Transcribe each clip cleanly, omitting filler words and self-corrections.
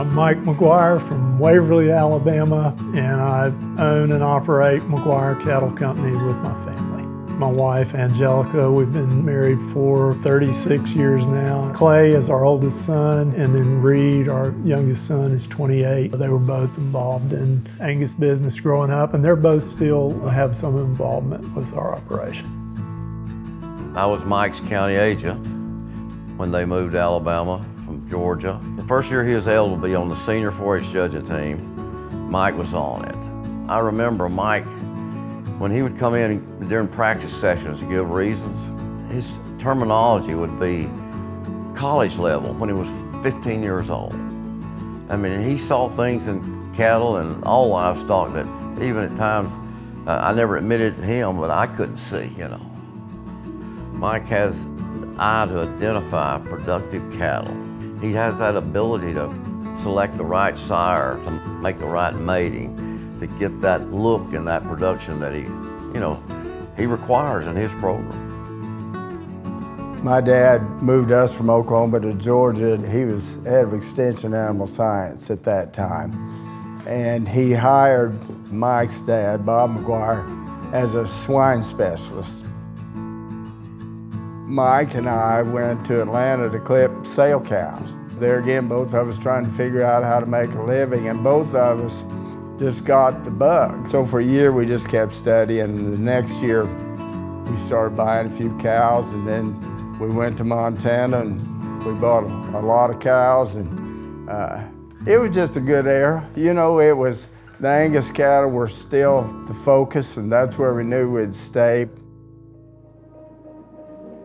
I'm Mike McGuire from Waverly, Alabama, and I own and operate McGuire Cattle Company with my family. My wife, Angelica, we've been married for 36 years now. Clay is our oldest son, and then Reed, our youngest son, is 28. They were both involved in Angus business growing up, and they're both still have some involvement with our operation. I was Mike's county agent when they moved to Alabama from Georgia. The first year he was able to be on the senior 4-H judging team, Mike was on it. I remember Mike, when he would come in during practice sessions to give reasons, his terminology would be college level when he was 15 years old. I mean, he saw things in cattle and all livestock that even at times, I never admitted to him, but I couldn't see, you know. Mike has the eye to identify productive cattle. He has that ability to select the right sire, to make the right mating, to get that look and that production that he requires in his program. My dad moved us from Oklahoma to Georgia. He was head of extension animal science at that time. And he hired Mike's dad, Bob McGuire, as a swine specialist. Mike and I went to Atlanta to clip sale cows. There again, both of us trying to figure out how to make a living, and both of us just got the bug. So for a year, we just kept studying, and the next year, we started buying a few cows, and then we went to Montana, and we bought a lot of cows, and it was just a good era. You know, the Angus cattle were still the focus, and that's where we knew we'd stay.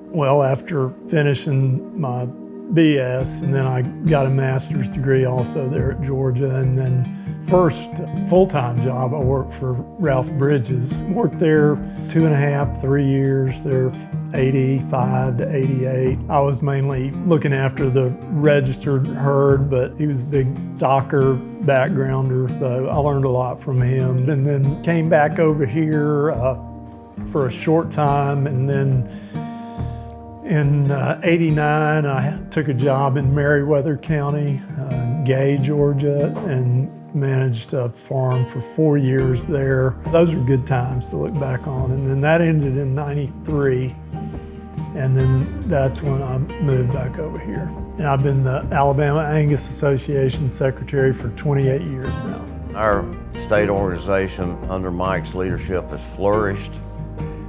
Well, after finishing my BS, and then I got a master's degree also there at Georgia, and then first full-time job, I worked for Ralph Bridges. Worked there 2.5, 3 years, there 85 to 88. I was mainly looking after the registered herd, but he was a big docker backgrounder, so I learned a lot from him. And then came back over here for a short time, and then in '89, I took a job in Meriwether County, Gay, Georgia, and managed a farm for 4 years there. Those were good times to look back on. And then that ended in '93, and then that's when I moved back over here. And I've been the Alabama Angus Association secretary for 28 years now. Our state organization under Mike's leadership has flourished.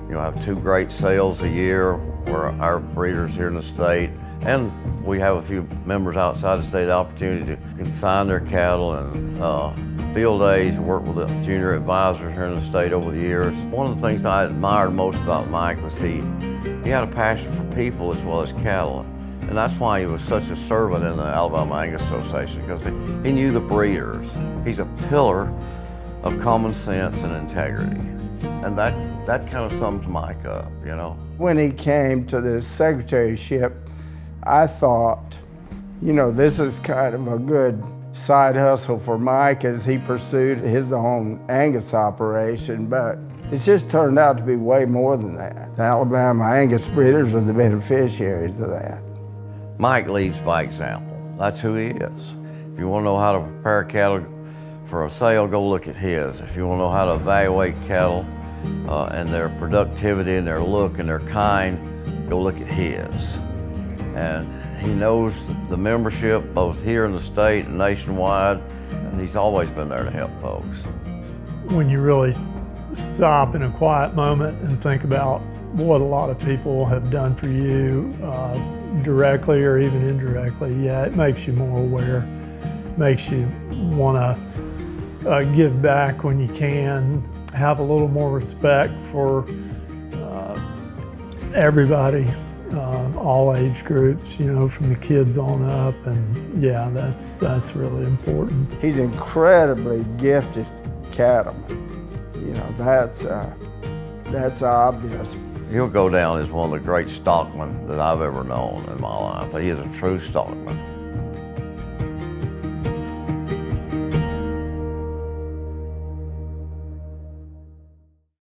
I have 2 great sales a year where our breeders here in the state, and we have a few members outside the state, the opportunity to consign their cattle and field days and work with the junior advisors here in the state over the years. One of the things I admired most about Mike was he had a passion for people as well as cattle. And that's why he was such a servant in the Alabama Angus Association, because he knew the breeders. He's a pillar of common sense and integrity. And that kind of sums Mike up, you know. When he came to this secretaryship, I thought, you know, this is kind of a good side hustle for Mike as he pursued his own Angus operation, but it's just turned out to be way more than that. The Alabama Angus breeders are the beneficiaries of that. Mike leads by example. That's who he is. If you want to know how to prepare cattle for a sale, go look at his. If you want to know how to evaluate cattle and their productivity and their look and their kind, go look at his. And he knows the membership both here in the state and nationwide, and he's always been there to help folks. When you really stop in a quiet moment and think about what a lot of people have done for you, directly or even indirectly, yeah, it makes you more aware, makes you want to give back when you can, have a little more respect for everybody, all age groups, you know, from the kids on up, and yeah, that's really important. He's incredibly gifted cattleman. You know, that's obvious. He'll go down as one of the great stockmen that I've ever known in my life. He is a true stockman.